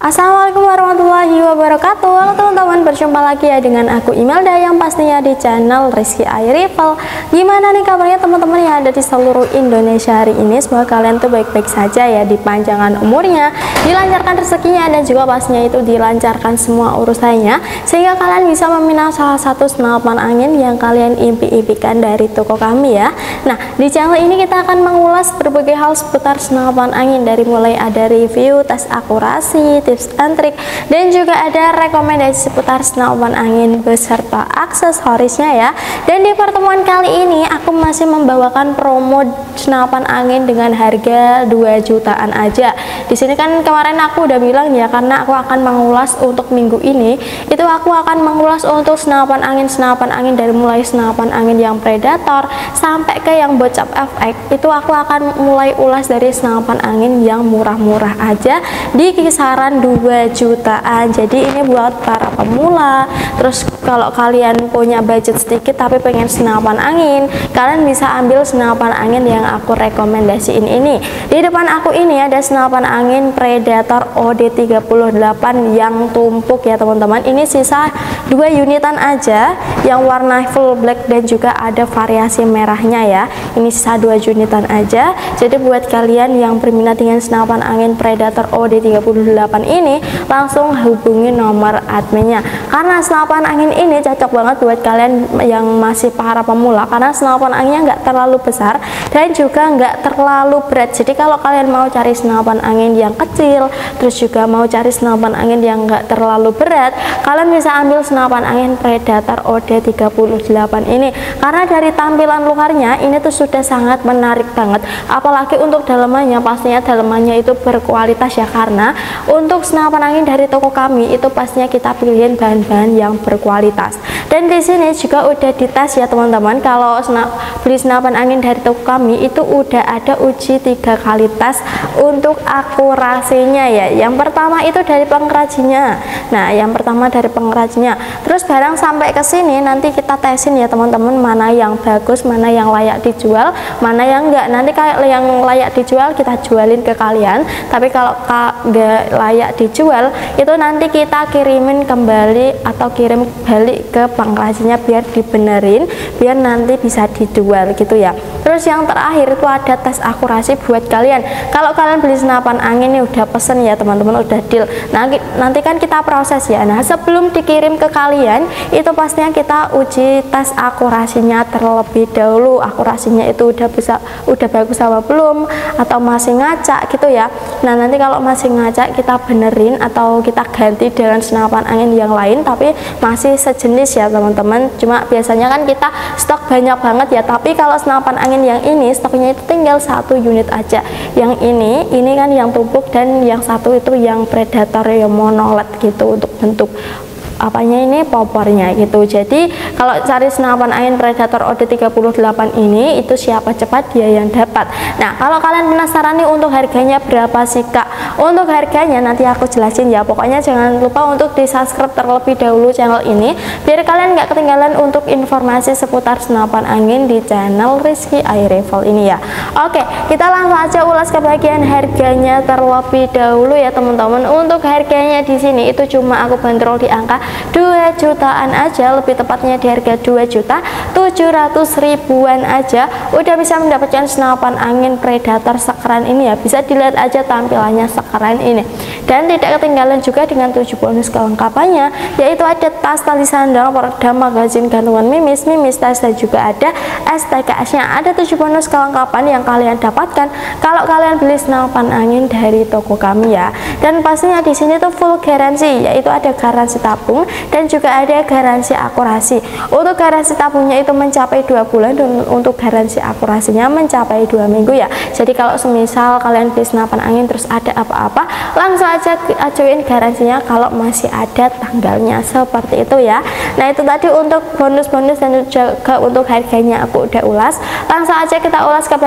Assalamualaikum warahmatullahi wabarakatuh. Halo teman-teman, berjumpa lagi ya dengan aku Imelda yang pastinya di channel Rizky iRival. Gimana nih kabarnya teman-teman yang ada di seluruh Indonesia hari ini? Semoga kalian tuh baik-baik saja ya, dipanjangkan umurnya, dilancarkan rezekinya, dan juga pastinya itu dilancarkan semua urusannya, sehingga kalian bisa meminang salah satu senapan angin yang kalian impi-impikan dari toko kami ya. Nah, di channel ini kita akan mengulas berbagai hal seputar senapan angin, dari mulai ada review, tes akurasi, tips and trik, dan juga ada rekomendasi seputar senapan angin beserta aksesorisnya ya. Dan di pertemuan kali ini aku masih membawakan promo senapan angin dengan harga 2 jutaan aja. Di sini kan kemarin aku udah bilang ya, karena aku akan mengulas untuk minggu ini, itu aku akan mengulas untuk senapan angin dari mulai senapan angin yang predator sampai ke yang bocap FX. Itu aku akan mulai ulas dari senapan angin yang murah-murah aja di kisaran 2 jutaan. Jadi ini buat para pemula. Terus kalau kalian punya budget sedikit tapi pengen senapan angin, kalian bisa ambil senapan angin yang aku rekomendasiin ini. Di depan aku ini ada senapan angin Predator OD38 yang tumpuk ya teman-teman. Ini sisa 2 unitan aja yang warna full black dan juga ada variasi merahnya ya. Ini sisa 2 unitan aja. Jadi buat kalian yang berminat dengan senapan angin Predator OD38 ini, langsung hubungi nomor adminnya, karena senapan angin ini cocok banget buat kalian yang masih para pemula, karena senapan anginnya nggak terlalu besar dan juga nggak terlalu berat. Jadi kalau kalian mau cari senapan angin yang kecil, terus juga mau cari senapan angin yang nggak terlalu berat, kalian bisa ambil senapan angin Predator OD38 ini, karena dari tampilan luarnya ini tuh sudah sangat menarik banget, apalagi untuk dalamannya. Pastinya dalamannya itu berkualitas ya, karena untuk senapan angin dari toko kami itu pastinya kita pilihin bahan-bahan yang berkualitas. Dan di sini juga udah dites ya teman-teman. Kalau beli senapan angin dari toko kami itu udah ada uji 3 kali tes untuk akurasinya ya. Yang pertama itu dari pengrajinnya. Nah, yang pertama dari pengrajinnya. Terus barang sampai ke sini nanti kita tesin ya teman-teman, mana yang bagus, mana yang layak dijual, mana yang enggak. Nanti kayak yang layak dijual kita jualin ke kalian. Tapi kalau nggak layak dijual itu nanti kita kirimin kembali atau kirim balik ke pengrajinnya biar dibenerin, biar nanti bisa dijual gitu ya. Terus yang terakhir itu ada tes akurasi buat kalian. Kalau kalian beli senapan angin ini udah pesen ya teman-teman, udah deal, nanti kan kita proses ya. Nah, sebelum dikirim ke kalian itu pastinya kita uji tes akurasinya terlebih dahulu. Akurasinya itu udah bagus apa belum, atau masih ngacak gitu ya. Nah, nanti kalau masih ngacak kita benerin atau kita ganti dengan senapan angin yang lain tapi masih sejenis ya teman-teman. Cuma biasanya kan kita stok banyak banget ya, tapi kalau senapan angin yang ini stoknya itu tinggal 1 unit aja. Yang ini kan yang tumpuk, dan yang satu itu yang Predator yang monoled gitu untuk bentuk apanya ini, popornya gitu. Jadi kalau cari senapan angin Predator OD38 ini itu siapa cepat dia yang dapat. Nah, kalau kalian penasaran nih untuk harganya berapa sih kak, untuk harganya nanti aku jelasin ya. Pokoknya jangan lupa untuk di subscribe terlebih dahulu channel ini biar kalian nggak ketinggalan untuk informasi seputar senapan angin di channel Rizky iRival ini ya. Oke, kita langsung aja ulas ke bagian harganya terlebih dahulu ya teman-teman. Untuk harganya di sini itu cuma aku bandrol di angka 2 jutaan aja, lebih tepatnya di harga 2.700.000-an aja udah bisa mendapatkan senapan angin Predator sekeren ini ya. Bisa dilihat aja tampilannya sekeren ini, dan tidak ketinggalan juga dengan 7 bonus kelengkapannya, yaitu ada tas, tali sandang, peredam, magazin, gantungan mimis, tas, dan juga ada STKS nya. Ada 7 bonus kelengkapan yang kalian dapatkan kalau kalian beli senapan angin dari toko kami ya. Dan pastinya di sini tuh full garansi, yaitu ada garansi tabung dan juga ada garansi akurasi. Untuk garansi tabungnya itu mencapai 2 bulan dan untuk garansi akurasinya mencapai 2 minggu ya. Jadi kalau semisal kalian beli senapan angin terus ada apa-apa, langsung aja ajuin garansinya kalau masih ada tanggalnya, seperti itu ya. Nah, itu tadi untuk bonus-bonus dan juga untuk harganya aku udah ulas. Langsung aja kita ulas ke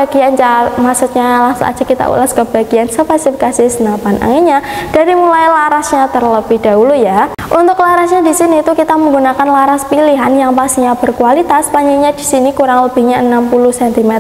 bagian spesifikasi senapan anginnya dari mulai larasnya terlebih dahulu ya. Untuk larasnya di sini itu kita menggunakan laras pilihan yang pastinya berkualitas. Panjangnya di sini kurang lebihnya 60 cm,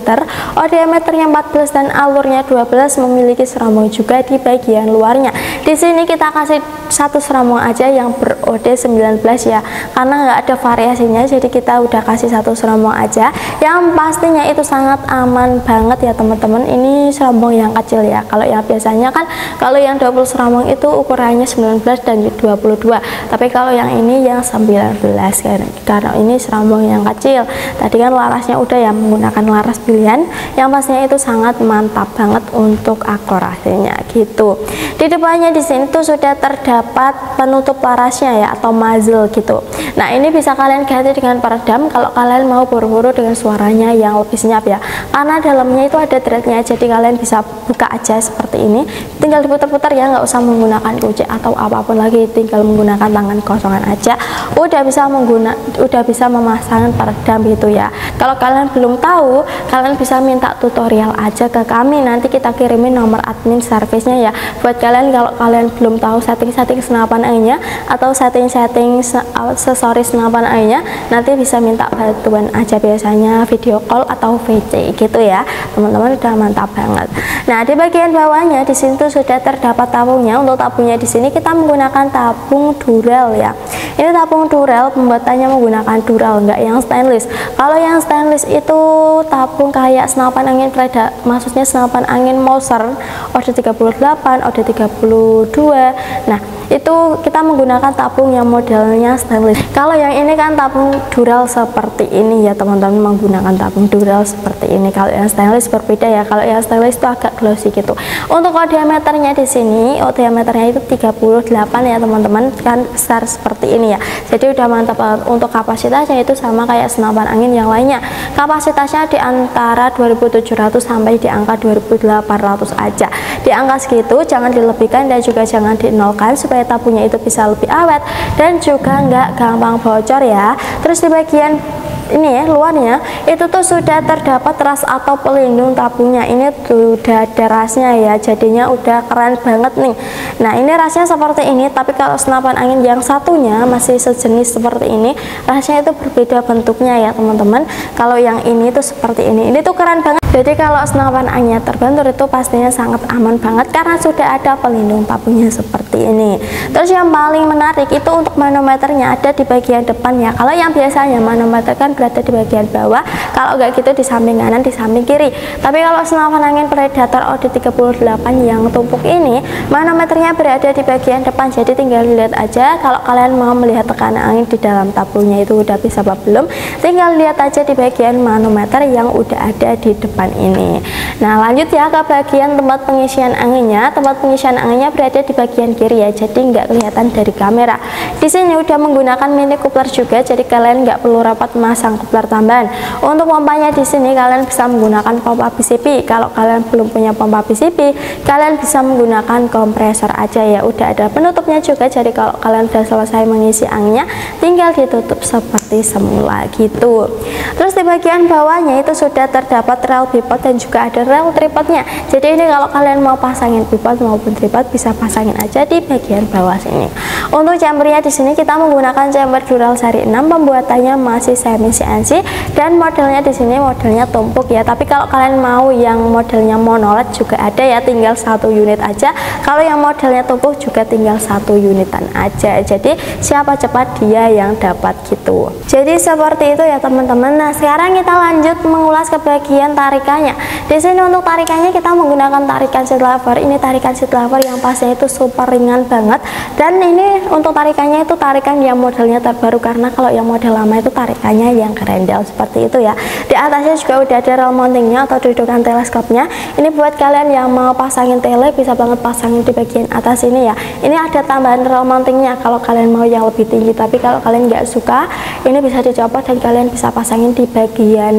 diameternya 14 dan alurnya 12, memiliki serambung juga di bagian luarnya. Di sini kita kasih satu serambung aja yang berOD 19 ya, karena nggak ada variasinya, jadi kita udah kasih satu serambung aja yang pastinya itu sangat aman banget ya teman-teman. Ini serambung yang kecil ya, kalau yang biasanya kan kalau yang 20 serambung itu ukurannya 19 dan 22, tapi kalau yang ini yang 19 kan, karena ini serambung yang kecil. Tadi kan larasnya udah ya menggunakan laras pilihan yang pastinya itu sangat mantap banget untuk akurasinya gitu. Di depannya di sini tuh sudah terdapat penutup larasnya ya, atau muzzle gitu. Nah, ini bisa kalian ganti dengan peredam kalau kalian mau buru-buru dengan suaranya yang lebih senyap ya, karena dalamnya itu ada threadnya, jadi kalian bisa buka aja seperti ini, tinggal diputar-putar ya, nggak usah menggunakan kunci atau apapun lagi, tinggal menggunakan tangan kosongan aja udah bisa memasang peredam gitu ya. Kalau kalian belum tahu, kalian bisa minta tutorial aja ke kami, nanti kita kirimin nomor admin servisnya ya, buat kalian kalau kalian belum tahu setting-setting senapan anginnya atau setting-setting aksesoris senapan anginnya, nanti bisa minta bantuan aja, biasanya video call atau VC gitu ya teman-teman, udah mantap banget. Nah, di bagian bawahnya di sini tuh sudah terdapat tabungnya. Untuk tabungnya di sini kita menggunakan tabung dural ya. Ini tabung dural, pembuatannya menggunakan dural, enggak yang stainless. Kalau yang stainless itu tabung kayak senapan angin Predator, maksudnya senapan angin Mauser OD38, OD32. Nah, itu kita menggunakan tabung yang modelnya stainless. Kalau yang ini kan tabung dural seperti ini ya teman-teman, menggunakan tabung dural seperti ini. Kalau yang stainless berbeda ya, kalau yang stainless itu agak glossy gitu. Untuk diameternya di sini, diameternya itu 38 ya teman-teman, kan besar seperti ini ya, jadi udah mantap banget. Untuk kapasitasnya itu sama kayak senapan angin yang lainnya, kapasitasnya di antara 2700 sampai di angka 2800 aja. Di angka segitu jangan dilebihkan dan juga jangan dinolkan, supaya tabungnya itu bisa lebih awet dan juga nggak gampang bocor ya. Terus di bagian ini ya, luarnya itu tuh sudah terdapat ras atau pelindung tabungnya. Ini sudah ada rasnya ya, jadinya udah keren banget nih. Nah, ini rasnya seperti ini, tapi kalau senapan angin yang satunya masih sejenis seperti ini, rasnya itu berbeda bentuknya ya teman-teman. Kalau yang ini tuh seperti ini tuh keren banget. Jadi kalau senapan anginnya terbentur itu pastinya sangat aman banget karena sudah ada pelindung tabungnya seperti ini. Terus yang paling menarik itu untuk manometernya ada di bagian depan ya. Kalau yang biasanya manometer kan berada di bagian bawah, kalau enggak gitu di samping kanan, di samping kiri. Tapi kalau senapan angin Predator OD38 yang tumpuk ini, manometernya berada di bagian depan, jadi tinggal lihat aja. Kalau kalian mau melihat tekanan angin di dalam tabungnya itu udah bisa apa belum, tinggal lihat aja di bagian manometer yang udah ada di depan ini. Nah, lanjut ya ke bagian tempat pengisian anginnya. Tempat pengisian anginnya berada di bagian kiri ya, jadi nggak kelihatan dari kamera. Di sini udah menggunakan mini coupler juga, jadi kalian nggak perlu rapat masang coupler tambahan. Untuk pompanya di sini kalian bisa menggunakan pompa PCP. Kalau kalian belum punya pompa PCP, kalian bisa menggunakan kompresor aja ya. Udah ada penutupnya juga, jadi kalau kalian sudah selesai mengisi anginnya, tinggal ditutup seperti semula gitu. Terus di bagian bawahnya itu sudah terdapat rel bipod dan juga ada rel tripodnya. Jadi ini kalau kalian mau pasangin bipod maupun tripod bisa pasangin aja di bagian bawah sini. Untuk chambernya di sini kita menggunakan chamber dural seri 6, pembuatannya masih semi CNC dan modelnya di sini modelnya tumpuk ya. Tapi kalau kalian mau yang modelnya monoled juga ada ya, tinggal satu unit aja. Kalau yang modelnya tumpuk juga tinggal satu unitan aja. Jadi siapa cepat dia yang dapat gitu. Jadi seperti itu ya teman-teman. Nah, sekarang kita lanjut mengulas ke bagian tarikannya. Di sini untuk tarikannya kita menggunakan tarikan seat lever. Ini tarikan seat lever yang pastinya itu super ringan banget. Dan ini untuk tarikannya itu tarikan yang modelnya terbaru, karena kalau yang model lama itu tarikannya yang kerendel seperti itu ya. Di atasnya juga udah ada rel mountingnya atau dudukan teleskopnya. Ini buat kalian yang mau pasangin tele bisa banget pasangin di bagian atas ini ya. Ini ada tambahan rel mountingnya kalau kalian mau yang lebih tinggi, tapi kalau kalian nggak suka ini bisa dicopot dan kalian bisa pasangin di bagian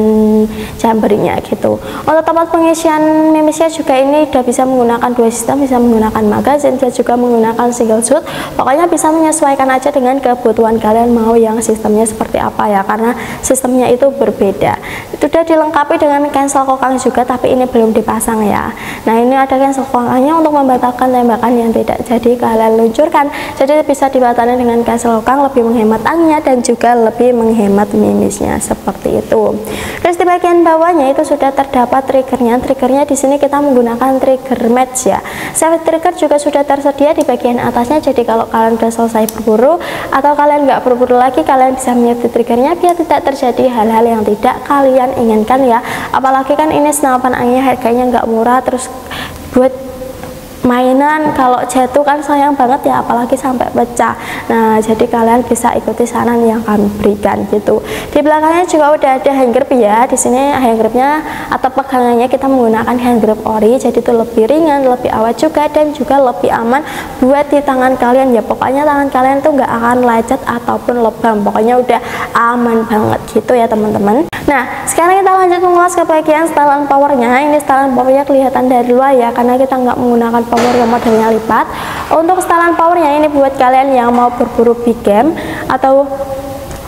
chambernya gitu. Untuk tempat pengisian mimisnya juga ini udah bisa menggunakan dua sistem, bisa menggunakan magazine dan juga menggunakan single shoot. Pokoknya bisa menyesuaikan aja dengan kebutuhan kalian mau yang sistemnya seperti apa ya, karena sistemnya itu berbeda. Itu udah dilengkapi dengan cancel kokang juga, tapi ini belum dipasang ya. Nah, ini ada cancel kokangnya untuk membatalkan tembakan yang tidak jadi kalian luncurkan. Jadi bisa dibatalkan dengan cancel kokang, lebih menghemat anginnya dan juga lebih menghemat mimisnya seperti itu. Terus di bagian bawahnya itu sudah terdapat triggernya. Triggernya di sini kita menggunakan trigger match ya. Safety trigger juga sudah tersedia di bagian atasnya. Jadi kalau kalian sudah selesai berburu atau kalian nggak berburu lagi, kalian bisa menyetting triggernya biar tidak terjadi hal-hal yang tidak kalian inginkan ya. Apalagi kan ini senapan anginnya harganya nggak murah, terus buat mainan kalau jatuh kan sayang banget ya, apalagi sampai pecah. Nah, jadi kalian bisa ikuti saran yang kami berikan gitu. Di belakangnya juga udah ada hand grip ya. Di sini hand gripnya atau pegangannya kita menggunakan hand grip ori, jadi itu lebih ringan, lebih awet juga dan juga lebih aman buat di tangan kalian ya. Pokoknya tangan kalian tuh nggak akan lecet ataupun lebam, pokoknya udah aman banget gitu ya teman-teman. Nah, sekarang kita lanjut mengulas ke bagian setelan powernya. Ini setelan powernya kelihatan dari luar ya, karena kita nggak menggunakan power yang modelnya lipat. Untuk setelan powernya ini buat kalian yang mau berburu big game atau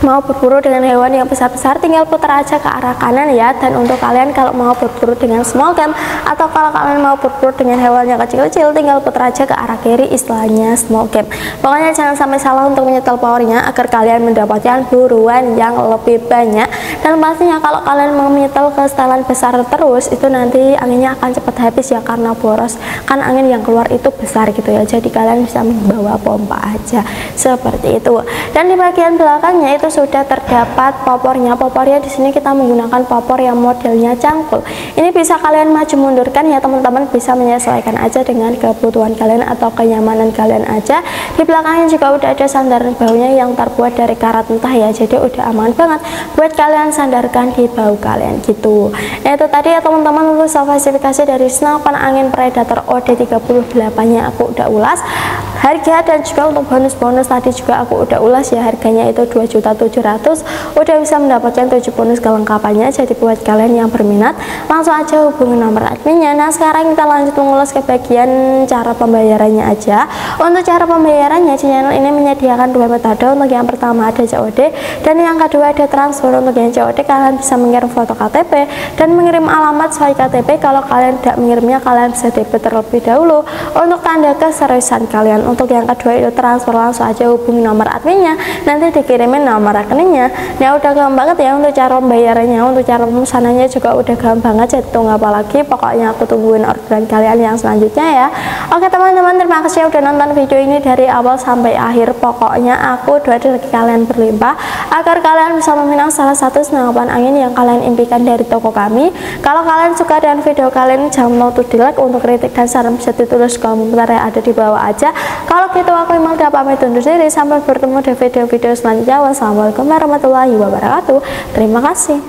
mau berburu dengan hewan yang besar-besar, tinggal putar aja ke arah kanan ya. Dan untuk kalian kalau mau berburu dengan small game atau kalau kalian mau berburu dengan hewan yang kecil-kecil, tinggal putar aja ke arah kiri, istilahnya small game. Pokoknya jangan sampai salah untuk menyetel powernya agar kalian mendapatkan buruan yang lebih banyak. Dan pastinya kalau kalian mau menyetel ke setelan besar terus, itu nanti anginnya akan cepat habis ya, karena boros kan angin yang keluar itu besar gitu ya. Jadi kalian bisa membawa pompa aja seperti itu. Dan di bagian belakangnya itu sudah terdapat popornya. Popornya di sini kita menggunakan popor yang modelnya cangkul. Ini bisa kalian maju mundurkan ya teman-teman, bisa menyesuaikan aja dengan kebutuhan kalian atau kenyamanan kalian aja. Di belakangnya juga udah ada sandaran bahunya yang terbuat dari karat mentah ya, jadi udah aman banget buat kalian sandarkan di bahu kalian gitu. Nah, itu tadi ya teman-teman untuk spesifikasi dari senapan angin Predator OD38 nya aku udah ulas. Harga dan juga untuk bonus-bonus tadi juga aku udah ulas ya, harganya itu 2.700.000, udah bisa mendapatkan 7 bonus kelengkapannya. Jadi buat kalian yang berminat langsung aja hubungi nomor adminnya. Nah, sekarang kita lanjut mengulas ke bagian cara pembayarannya aja. Untuk cara pembayarannya, channel ini menyediakan dua metode. Untuk yang pertama ada COD dan yang kedua ada transfer. Untuk yang COD kalian bisa mengirim foto KTP dan mengirim alamat sesuai KTP. Kalau kalian tidak mengirimnya, kalian bisa DP terlebih dahulu untuk tanda keseriusan kalian. Untuk yang kedua itu transfer, langsung aja hubungi nomor adminnya, nanti dikirimin nomor rekeningnya. Nah, udah gampang banget ya untuk cara pembayarannya. Untuk cara pemesanannya juga udah gampang banget, jadi tunggu apa lagi, pokoknya aku tungguin orderan kalian yang selanjutnya ya. Oke teman-teman, terima kasih udah nonton video ini dari awal sampai akhir. Pokoknya aku doa dari kalian berlimpah agar kalian bisa meminang salah satu senapan angin yang kalian impikan dari toko kami. Kalau kalian suka dengan video kalian, jangan lupa untuk di like. Untuk kritik dan saran bisa ditulis komentar yang ada di bawah aja. Kalau gitu aku Imelda pamit undur diri, sampai bertemu di video-video selanjutnya. Wassalamualaikum warahmatullahi wabarakatuh. Terima kasih.